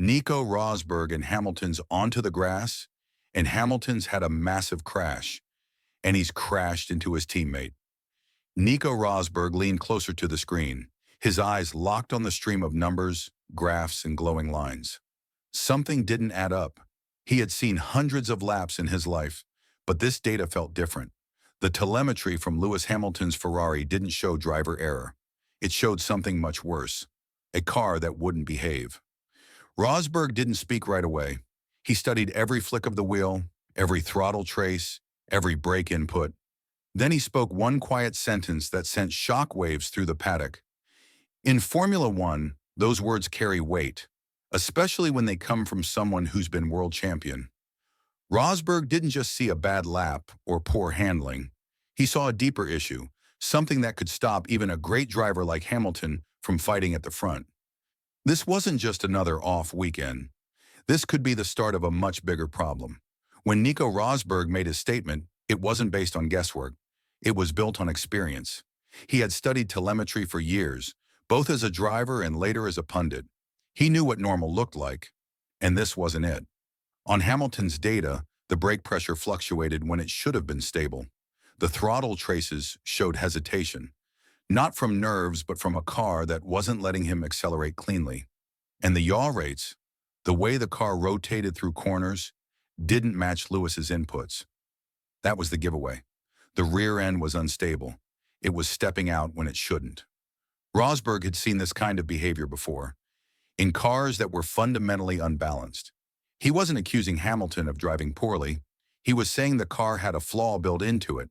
Nico Rosberg and Hamilton's onto the grass, and Hamilton's had a massive crash, and he's crashed into his teammate. Nico Rosberg leaned closer to the screen, his eyes locked on the stream of numbers, graphs, and glowing lines. Something didn't add up. He had seen hundreds of laps in his life, but this data felt different. The telemetry from Lewis Hamilton's Ferrari didn't show driver error. It showed something much worse, a car that wouldn't behave. Rosberg didn't speak right away. He studied every flick of the wheel, every throttle trace, every brake input. Then he spoke one quiet sentence that sent shockwaves through the paddock. In Formula One, those words carry weight, especially when they come from someone who's been world champion. Rosberg didn't just see a bad lap or poor handling. He saw a deeper issue, something that could stop even a great driver like Hamilton from fighting at the front. This wasn't just another off weekend. This could be the start of a much bigger problem. When Nico Rosberg made his statement, it wasn't based on guesswork. It was built on experience. He had studied telemetry for years, both as a driver and later as a pundit. He knew what normal looked like, and this wasn't it. On Hamilton's data, the brake pressure fluctuated when it should have been stable. The throttle traces showed hesitation, not from nerves but from a car that wasn't letting him accelerate cleanly. And the yaw rates, the way the car rotated through corners, didn't match Lewis's inputs. That was the giveaway. The rear end was unstable. It was stepping out when it shouldn't. Rosberg had seen this kind of behavior before, in cars that were fundamentally unbalanced. He wasn't accusing Hamilton of driving poorly. He was saying the car had a flaw built into it,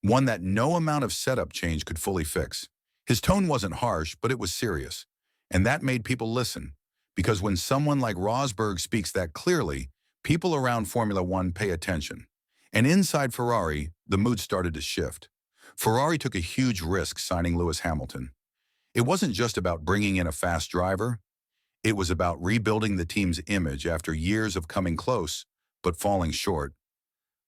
one that no amount of setup change could fully fix. His tone wasn't harsh, but it was serious. And that made people listen, because when someone like Rosberg speaks that clearly, people around Formula One pay attention. And inside Ferrari, the mood started to shift. Ferrari took a huge risk signing Lewis Hamilton. It wasn't just about bringing in a fast driver. It was about rebuilding the team's image after years of coming close, but falling short.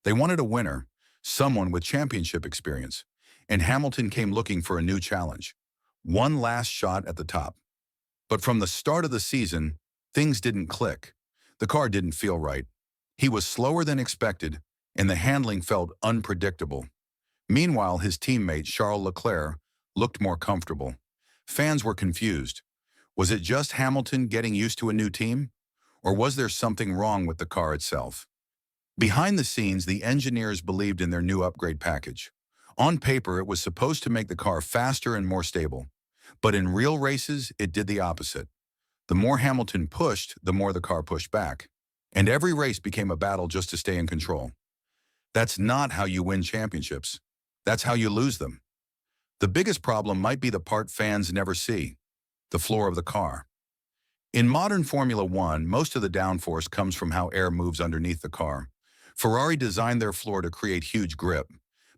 They wanted a winner, someone with championship experience, and Hamilton came looking for a new challenge, one last shot at the top. But from the start of the season, things didn't click. The car didn't feel right. He was slower than expected, and the handling felt unpredictable. Meanwhile, his teammate, Charles Leclerc, looked more comfortable. Fans were confused. Was it just Hamilton getting used to a new team? Or was there something wrong with the car itself? Behind the scenes, the engineers believed in their new upgrade package. On paper, it was supposed to make the car faster and more stable. But in real races, it did the opposite. The more Hamilton pushed, the more the car pushed back. And every race became a battle just to stay in control. That's not how you win championships. That's how you lose them. The biggest problem might be the part fans never see: the floor of the car. In modern Formula One, most of the downforce comes from how air moves underneath the car. Ferrari designed their floor to create huge grip,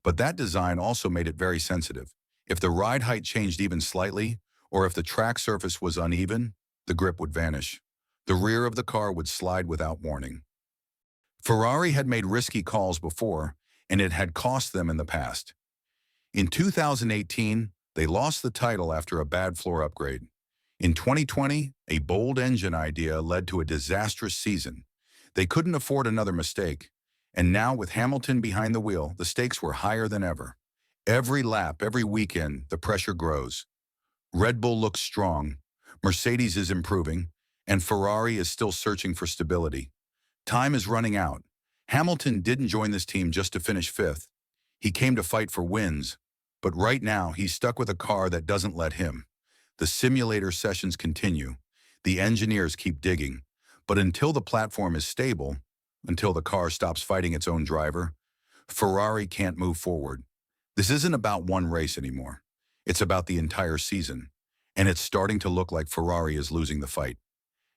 but that design also made it very sensitive. If the ride height changed even slightly, or if the track surface was uneven, the grip would vanish. The rear of the car would slide without warning. Ferrari had made risky calls before, and it had cost them in the past. In 2018, they lost the title after a bad floor upgrade. In 2020, a bold engine idea led to a disastrous season. They couldn't afford another mistake. And now, with Hamilton behind the wheel, the stakes were higher than ever. Every lap, every weekend, the pressure grows. Red Bull looks strong, Mercedes is improving, and Ferrari is still searching for stability. Time is running out. Hamilton didn't join this team just to finish fifth. He came to fight for wins. But right now, he's stuck with a car that doesn't let him. The simulator sessions continue. The engineers keep digging. But until the platform is stable, until the car stops fighting its own driver, Ferrari can't move forward. This isn't about one race anymore. It's about the entire season. And it's starting to look like Ferrari is losing the fight.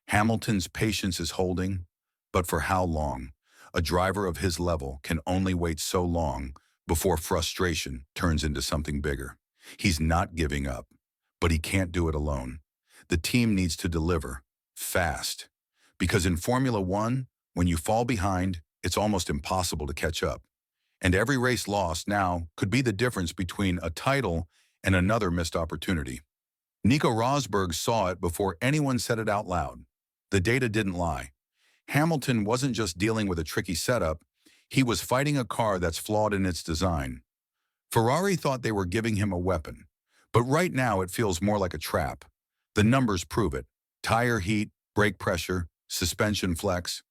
Hamilton's patience is holding, but for how long? A driver of his level can only wait so long before frustration turns into something bigger. He's not giving up, but he can't do it alone. The team needs to deliver, fast. Because in Formula One, when you fall behind, it's almost impossible to catch up. And every race lost now could be the difference between a title and another missed opportunity. Nico Rosberg saw it before anyone said it out loud. The data didn't lie. Hamilton wasn't just dealing with a tricky setup, he was fighting a car that's flawed in its design. Ferrari thought they were giving him a weapon, but right now it feels more like a trap. The numbers prove it. Tire heat, brake pressure, suspension flex,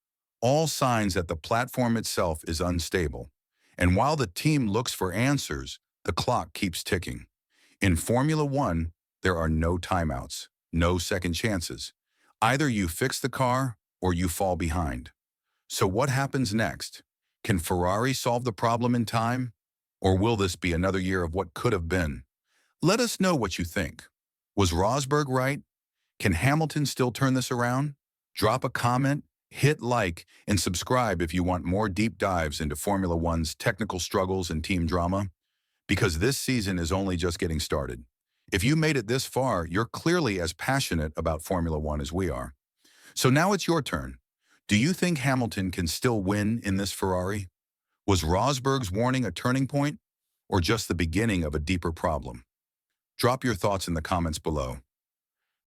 all signs that the platform itself is unstable. And while the team looks for answers, the clock keeps ticking. In Formula One, there are no timeouts, no second chances. Either you fix the car or you fall behind. So what happens next? Can Ferrari solve the problem in time? Or will this be another year of what could have been? Let us know what you think. Was Rosberg right? Can Hamilton still turn this around? Drop a comment, hit like, and subscribe if you want more deep dives into Formula One's technical struggles and team drama, because this season is only just getting started. If you made it this far, you're clearly as passionate about Formula One as we are. So now it's your turn. Do you think Hamilton can still win in this Ferrari? Was Rosberg's warning a turning point, or just the beginning of a deeper problem? Drop your thoughts in the comments below.